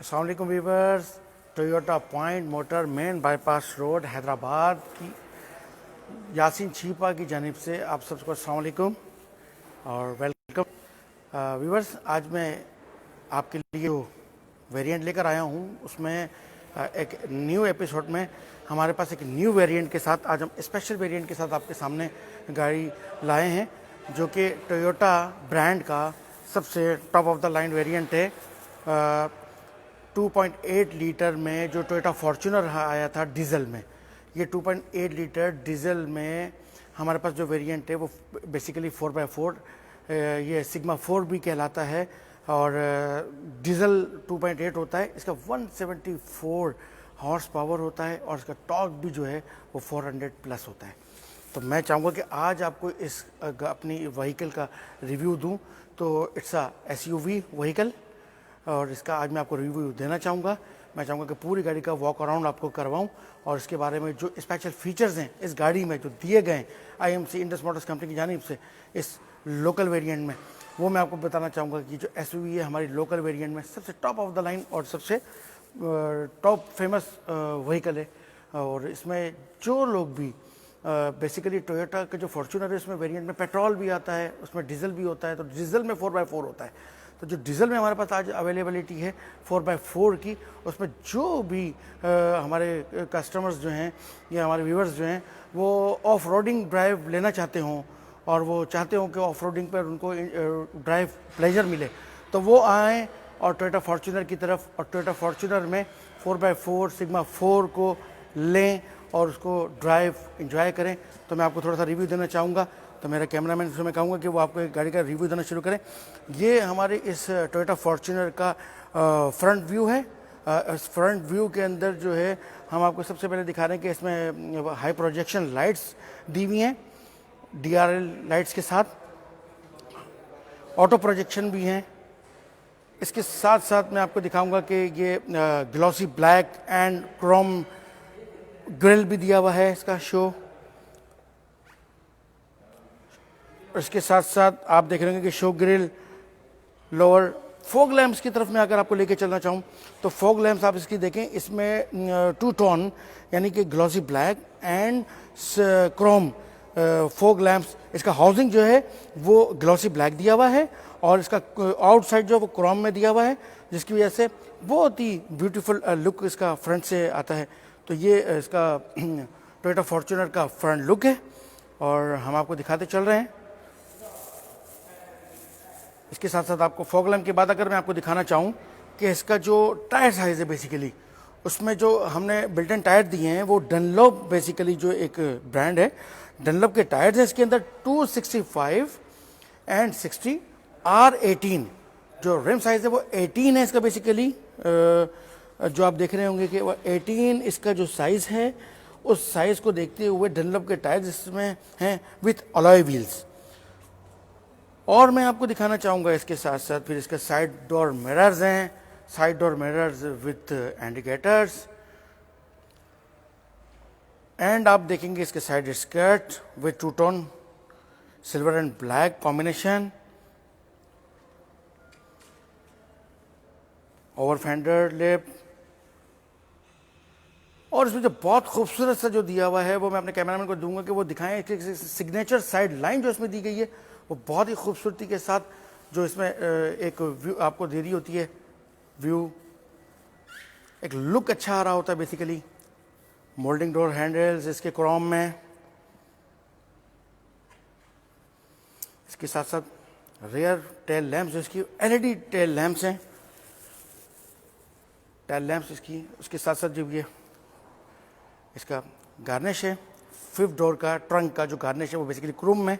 अस्सलाम वालेकुम viewers. Toyota point motor main bypass road Hyderabad की यासीन छीपा की जानिब से आप सबको अस्सलाम वालेकुम और वेलकम। वीवर्स, आज मैं आपके लिए जो वेरिएंट लेकर आया हूँ उसमें एक न्यू एपिसोड में हमारे पास एक न्यू वेरिएंट के साथ आज हम स्पेशल वेरिएंट के साथ आपके सामने गाड़ी लाए हैं, जो कि टोयोटा ब्रांड का सबसे top of the line variant है। 2.8 लीटर में जो टोयोटा फॉर्च्यूनर आया था डीजल में, ये 2.8 लीटर डीजल में हमारे पास जो वेरिएंट है वो बेसिकली 4x4 ये सिग्मा 4 भी कहलाता है और डीजल 2.8 होता है। इसका 174 हॉर्स पावर होता है और इसका टॉर्क भी जो है वो 400 प्लस होता है। तो मैं चाहूँगा कि आज आपको इस अपनी व्हीकल का रिव्यू दूं। तो इट्स अ एसयूवी व्हीकल और इसका आज मैं आपको रिव्यू देना चाहूँगा। मैं चाहूँगा कि पूरी गाड़ी का वॉक अराउंड आपको करवाऊँ और इसके बारे में जो स्पेशल फीचर्स हैं इस गाड़ी में जो दिए गए हैं आईएमसी इंडस मोटर्स कंपनी की जानिब से इस लोकल वेरिएंट में, वो मैं आपको बताना चाहूँगा कि जो एसयूवी है हमारी लोकल वेरिएंट में सबसे टॉप ऑफ द लाइन और सबसे टॉप फेमस व्हीकल है। और इसमें जो लोग भी बेसिकली टोयोटा के जो फॉर्च्यूनर है इसमें वेरिएंट में पेट्रोल भी आता है, उसमें डीजल भी होता है। तो डीजल में 4x4 होता है। तो जो डीजल में हमारे पास आज अवेलेबिलिटी है 4x4 की, उसमें जो भी हमारे कस्टमर्स जो हैं या हमारे व्यूवर्स जो हैं वो ऑफ रोडिंग ड्राइव लेना चाहते हों और वो चाहते हों कि ऑफ रोडिंग पर उनको ड्राइव प्लेजर मिले, तो वो आएँ और टोयोटा फॉर्च्यूनर की तरफ और टोयोटा फॉर्च्यूनर में 4x4 सिग्मा 4 को लें और उसको ड्राइव इंजॉय करें। तो मैं आपको थोड़ा सा रिव्यू देना चाहूँगा। तो मेरा कैमरामैन से मैं कहूँगा कि वो आपको एक गाड़ी का रिव्यू देना शुरू करें। ये हमारे इस टोयोटा फॉर्च्यूनर का फ्रंट व्यू है। इस फ्रंट व्यू के अंदर जो है हम आपको सबसे पहले दिखा रहे हैं कि इसमें हाई प्रोजेक्शन लाइट्स दी हुई हैं DRL लाइट्स के साथ, ऑटो प्रोजेक्शन भी हैं। इसके साथ साथ मैं आपको दिखाऊंगा कि ये glossy black and Chrome grill भी दिया हुआ है इसका शो। इसके साथ साथ आप देख रहे हैं कि show grill lower fog lamps की तरफ मैं अगर आपको लेके चलना चाहूँ तो फॉग लैंप्स आप इसकी देखें, इसमें 2 टोन यानी कि glossy black and Chrome fog lamps. इसका हाउसिंग जो है वो ग्लॉसी ब्लैक दिया हुआ है और इसका आउटसाइड जो वो क्रोम में दिया हुआ है, जिसकी वजह से बहुत ही ब्यूटीफुल लुक इसका फ्रंट से आता है। तो ये इसका टोयोटा फॉर्च्यूनर का फ्रंट लुक है और हम आपको दिखाते चल रहे हैं। इसके साथ साथ आपको फॉग लैंप के बाद अगर मैं आपको दिखाना चाहूँ कि इसका जो टायर साइज़ है बेसिकली उसमें जो हमने बिल्ट इन टायर दिए हैं वो डनलॉप बेसिकली जो एक ब्रांड है, डनलॉप के टायर्स हैं। इसके अंदर 265 एंड 60 R18 जो रिम साइज़ है वो 18 है इसका बेसिकली। जो आप देख रहे होंगे कि वो 18 इसका जो साइज़ है उस साइज़ को देखते हुए डनलॉप के टायर्स इसमें हैं विथ अलॉय व्हील्स। और मैं आपको दिखाना चाहूँगा इसके साथ साथ फिर इसके साइड डोर मिरर्स हैं, side door mirrors with indicators. And आप देखेंगे इसके side skirt with 2 tone silver and black combination, over fender lip. और इसमें जो बहुत खूबसूरत सा जो दिया हुआ है वो मैं अपने कैमरामैन को दूंगा कि वो दिखाएं। इसकी सिग्नेचर साइड लाइन जो इसमें दी गई है वो बहुत ही खूबसूरती के साथ जो इसमें एक व्यू आपको दे रही होती है, व्यू एक लुक अच्छा आ रहा होता है बेसिकली। मोल्डिंग डोर हैंडल्स इसके क्रोम में। इसके साथ साथ रेयर टेल लैंप्स जो इसकी LED टेल लैंप्स हैं, टेल लैंप्स इसकी। उसके साथ साथ जो ये इसका गार्निश है 5th डोर का ट्रंक का जो गार्निश है वो बेसिकली क्रोम में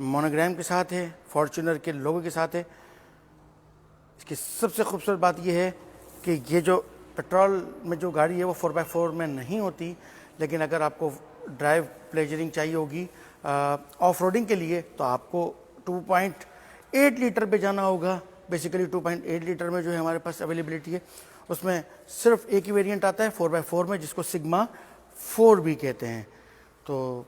मोनोग्राम के साथ है, फॉर्च्यूनर के लोगो के साथ है। इसकी सबसे खूबसूरत बात यह है कि ये जो पेट्रोल में जो गाड़ी है वो 4x4 में नहीं होती, लेकिन अगर आपको ड्राइव प्लेजरिंग चाहिए होगी ऑफ रोडिंग के लिए तो आपको 2.8 लीटर पे जाना होगा। बेसिकली 2.8 लीटर में जो है हमारे पास अवेलेबिलिटी है उसमें सिर्फ एक ही वेरिएंट आता है 4x4 में, जिसको सिग्मा 4 भी कहते हैं। तो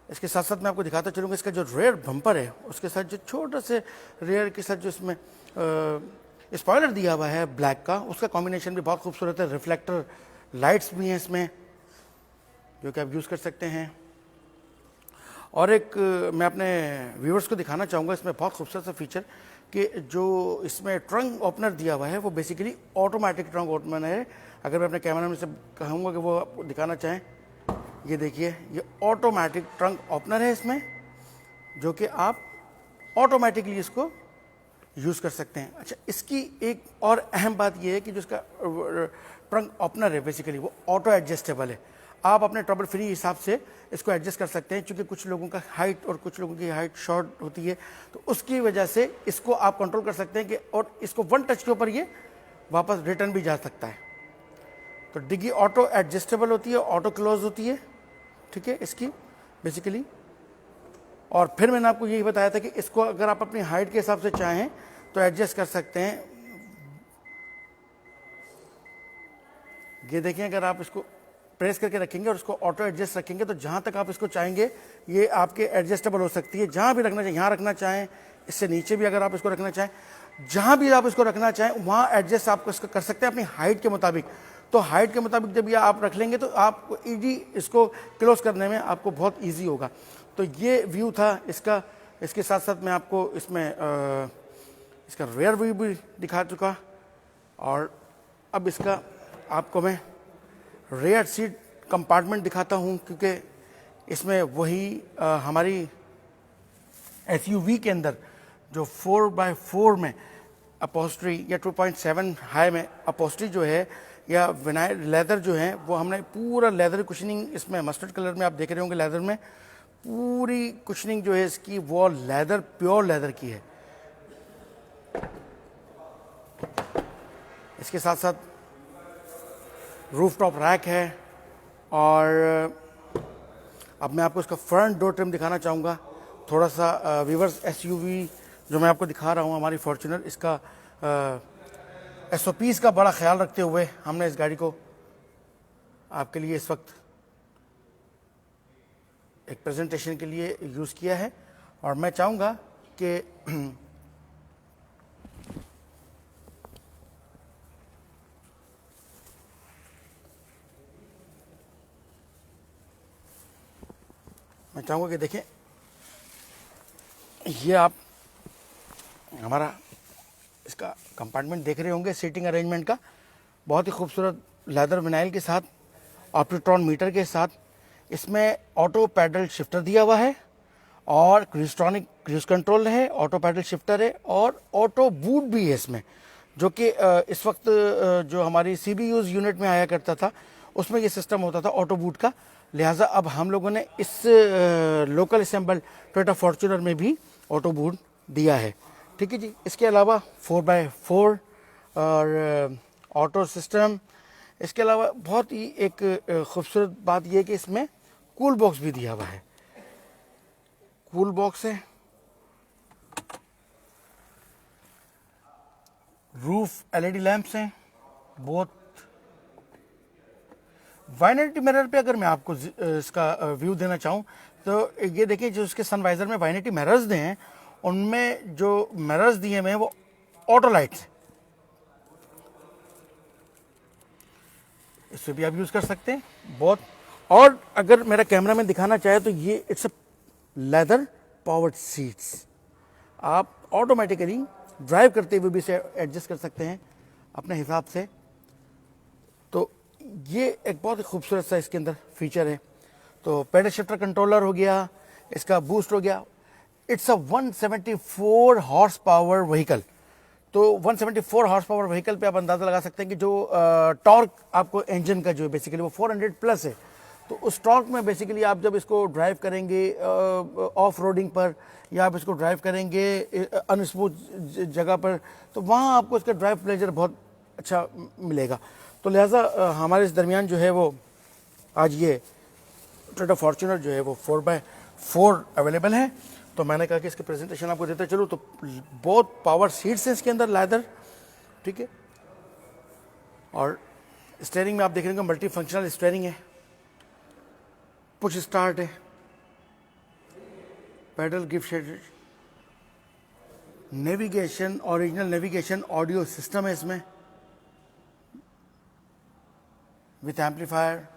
इसके साथ साथ मैं आपको दिखाता चलूँगा इसका जो रेयर बम्पर है उसके साथ जो छोटा से रेयर के साथ जो इसमें स्पॉयलर दिया हुआ है ब्लैक का, उसका कॉम्बिनेशन भी बहुत खूबसूरत है। रिफ्लेक्टर लाइट्स भी हैं इसमें जो कि आप यूज़ कर सकते हैं। और एक मैं अपने व्यूअर्स को दिखाना चाहूँगा इसमें बहुत खूबसूरत सा फीचर कि जो इसमें ट्रंक ओपनर दिया हुआ है वो बेसिकली ऑटोमेटिक ट्रंक ओपनर है। अगर मैं अपने कैमरा में से कहूँगा कि वो आपको दिखाना चाहें, ये देखिए, ये ऑटोमेटिक ट्रंक ओपनर है इसमें, जो कि आप ऑटोमेटिकली इसको यूज़ कर सकते हैं। अच्छा, इसकी एक और अहम बात ये है कि जो इसका ट्रंक ओपनर है बेसिकली वो ऑटो एडजस्टेबल है। आप अपने ट्रबल फ्री हिसाब से इसको एडजस्ट कर सकते हैं, क्योंकि कुछ लोगों का हाइट और कुछ लोगों की हाइट शॉर्ट होती है, तो उसकी वजह से इसको आप कंट्रोल कर सकते हैं कि, और इसको वन टच के ऊपर ये वापस रिटर्न भी जा सकता है। तो डिग्गी ऑटो एडजस्टेबल होती है, ऑटो क्लोज होती है, ठीक है, इसकी बेसिकली। और फिर मैंने आपको यही बताया था कि इसको अगर आप अपनी हाइट के हिसाब से चाहें तो एडजस्ट कर सकते हैं। ये देखें, अगर आप इसको प्रेस करके रखेंगे और इसको ऑटो एडजस्ट रखेंगे तो जहाँ तक आप इसको चाहेंगे ये आपके एडजस्टेबल हो सकती है। जहाँ भी रखना चाहें, यहाँ रखना चाहें, इससे नीचे भी अगर आप इसको रखना चाहें, जहाँ भी आप इसको रखना चाहें वहाँ एडजस्ट आपको इसको कर सकते हैं अपनी हाइट के मुताबिक। तो हाइट के मुताबिक जब ये आप रख लेंगे तो आपको ईजी इसको क्लोज करने में आपको बहुत ईजी होगा। तो ये व्यू था इसका। इसके साथ साथ मैं आपको इसमें इसका रेयर व्यू भी दिखा चुका, और अब इसका आपको मैं रेयर सीट कंपार्टमेंट दिखाता हूँ, क्योंकि इसमें वही हमारी एसयूवी के अंदर जो 4x4 में अपॉस्ट्री या 2.7 हाई में अपॉस्ट्री जो है या विनाइल लेदर जो है वो हमने पूरा लेदर कुशनिंग इसमें मस्टर्ड कलर में आप देख रहे होंगे। लेदर में पूरी कुशनिंग जो है इसकी वो लेदर, प्योर लेदर की है। इसके साथ साथ रूफ टॉप रैक है। और अब मैं आपको इसका फ्रंट डोर ट्रिम दिखाना चाहूँगा थोड़ा सा। वीवर्स, एसयूवी जो मैं आपको दिखा रहा हूँ हमारी फॉर्च्यूनर, इसका एसओपीज़ का बड़ा ख्याल रखते हुए हमने इस गाड़ी को आपके लिए इस वक्त एक प्रेजेंटेशन के लिए यूज़ किया है। और मैं चाहूँगा कि देखें, ये आप हमारा इसका कंपार्टमेंट देख रहे होंगे सीटिंग अरेंजमेंट का, बहुत ही खूबसूरत लेदर विनाइल के साथ, ऑप्टिट्रॉन मीटर के साथ। इसमें ऑटो पैडल शिफ्टर दिया हुआ है और क्रिस्ट्रॉनिक क्रूज कंट्रोल है, ऑटो पैडल शिफ्टर है और ऑटो बूट भी है इसमें, जो कि इस वक्त जो हमारी CBUs यूनिट में आया करता था उसमें ये सिस्टम होता था ऑटो बूट का। लिहाजा अब हम लोगों ने इस लोकल असेंबल टोयोटा फॉर्च्यूनर में भी ऑटो बूट दिया है, ठीक है जी। इसके अलावा 4x4 और ऑटो सिस्टम। इसके अलावा बहुत ही एक खूबसूरत बात यह है कि इसमें कूल बॉक्स भी दिया हुआ है। कूल बॉक्स है, रूफ LED लैंप्स हैं, बहुत। वाइनिटी मिरर पे अगर मैं आपको इसका व्यू देना चाहूँ तो ये देखिए, जो इसके सनवाइजर में वाइनिटी मिरर्स दिए हैं उनमें जो मिरर्स दिए हुए हैं वो ऑटो लाइट्स हैं। इससे भी आप यूज़ कर सकते हैं बहुत। और अगर मेरा कैमरा में दिखाना चाहे तो ये it's a leather powered seats. आप ऑटोमेटिकली ड्राइव करते हुए भी इसे एडजस्ट कर सकते हैं अपने हिसाब से। तो ये एक बहुत ही खूबसूरत सा इसके अंदर फीचर है। तो पेडल शिफ्टर कंट्रोलर हो गया, इसका बूस्ट हो गया। It's a 174 horse power vehicle. तो 174 हॉर्स पावर व्हीकल पे आप अंदाज़ा लगा सकते हैं कि जो टॉर्क आपको इंजन का जो है बेसिकली वो 400 प्लस है। तो उस टॉर्क में बेसिकली आप जब इसको ड्राइव करेंगे ऑफ रोडिंग पर या आप इसको ड्राइव करेंगे अनस्मूथ जगह पर, तो वहाँ आपको इसका ड्राइव प्लेजर बहुत अच्छा मिलेगा। तो लिहाजा हमारे इस दरमियान जो है वो आज ये टोयोटा फॉर्च्यूनर जो है वो 4x4 अवेलेबल है। तो मैंने कहा कि इसकी प्रेजेंटेशन आपको देते चलूँ। तो बहुत पावर सीट्स हैं इसके अंदर लेदर, ठीक है। और स्टीयरिंग में आप देख रहे हैं मल्टी फंक्शनल स्टीयरिंग है, पुश स्टार्ट है, पैडल गिफ्ट shaded, navigation, original navigation audio system है इसमें विथ एम्पलीफायर।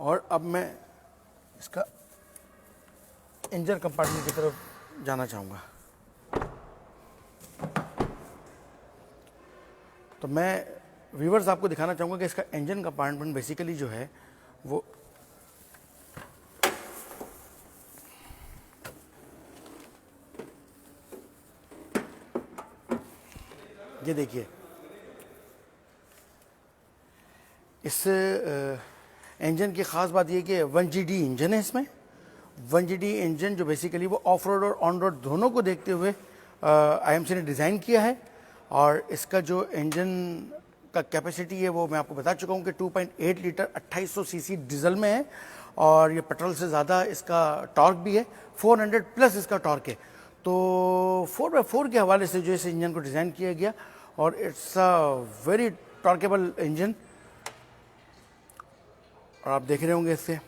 और अब मैं इसका इंजन कंपार्टमेंट की तरफ जाना चाहूँगा। तो मैं व्यूवर्स आपको दिखाना चाहूँगा कि इसका इंजन कंपार्टमेंट बेसिकली जो है वो ये देखिए, इस इंजन की ख़ास बात ये कि 1GD इंजन है इसमें। 1GD इंजन जो बेसिकली वो ऑफ रोड और ऑन रोड दोनों को देखते हुए IMC ने डिज़ाइन किया है। और इसका जो इंजन का कैपेसिटी है वो मैं आपको बता चुका हूँ कि 2.8 लीटर 2800 सीसी डीजल में है। और ये पेट्रोल से ज़्यादा इसका टॉर्क भी है, 400 प्लस इसका टॉर्क है। तो 4x4 के हवाले से जो इस इंजन को डिज़ाइन किया गया, और इट्स अ वेरी टॉर्केबल इंजन। और आप देख रहे होंगे इससे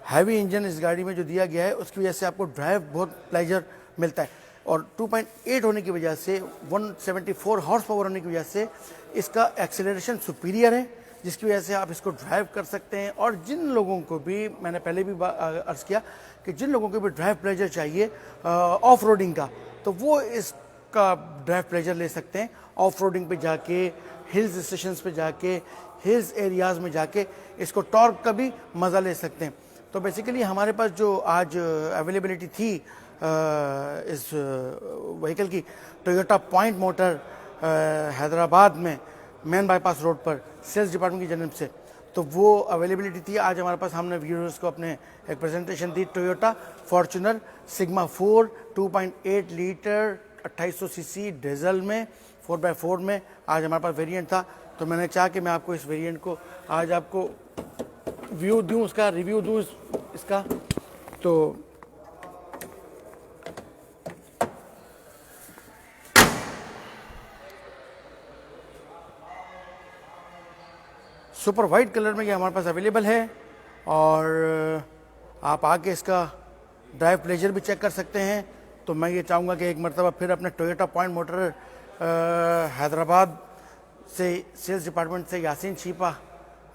हैवी इंजन इस गाड़ी में जो दिया गया है उसकी वजह से आपको ड्राइव बहुत प्लेजर मिलता है। और 2.8 होने की वजह से, 174 हॉर्स पावर होने की वजह से इसका एक्सेलरेशन सुपीरियर है, जिसकी वजह से आप इसको ड्राइव कर सकते हैं। और जिन लोगों को भी, मैंने पहले भी अर्ज़ किया कि जिन लोगों को भी ड्राइव प्लेजर चाहिए ऑफ रोडिंग का, तो वो इसका ड्राइव प्लेजर ले सकते हैं। ऑफ रोडिंग पे जाके, हिल्स स्टेशंस पे जाके, हिल्स एरियाज़ में जाके इसको टॉर्क का भी मज़ा ले सकते हैं। तो बेसिकली हमारे पास जो आज अवेलेबिलिटी थी इस व्हीकल की, टोयोटा पॉइंट मोटर हैदराबाद में मेन बाईपास रोड पर सेल्स डिपार्टमेंट की जन्म से, तो वो अवेलेबिलिटी थी। आज हमारे पास, हमने व्यूअर्स को अपने एक प्रेजेंटेशन दी Toyota Fortuner Sigma 4 2.8 litre 2800 CC diesel में 4x4 में आज हमारे पास वेरिएंट था। तो मैंने चाहा कि मैं आपको इस वेरिएंट को आज आपको व्यू दूं, उसका रिव्यू दूं इसका। तो सुपर वाइट कलर में ये हमारे पास अवेलेबल है। और आप आके इसका ड्राइव प्लेजर भी चेक कर सकते हैं। तो मैं ये चाहूँगा कि एक मरतबा फिर अपने टोयोटा पॉइंट मोटर हैदराबाद से सेल्स डिपार्टमेंट से यासीन शीपा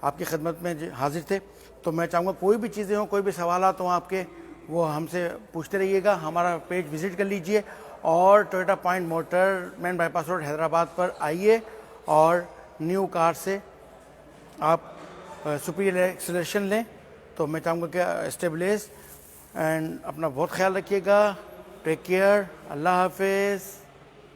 आपकी खिदमत में हाजिर थे। तो मैं चाहूँगा कोई भी चीज़ें हों, कोई भी सवालात हों आपके, वो हमसे पूछते रहिएगा। हमारा पेज विज़िट कर लीजिए और Toyota point motor main bypass road Hyderabad पर आइए और न्यू कार से आप सुपीरियर एक्सेलरेशन लें। तो मैं चाहूँगा कि स्टेबलाइज एंड अपना बहुत ख्याल रखिएगा। टेक केयर, अल्लाह हाफिज़।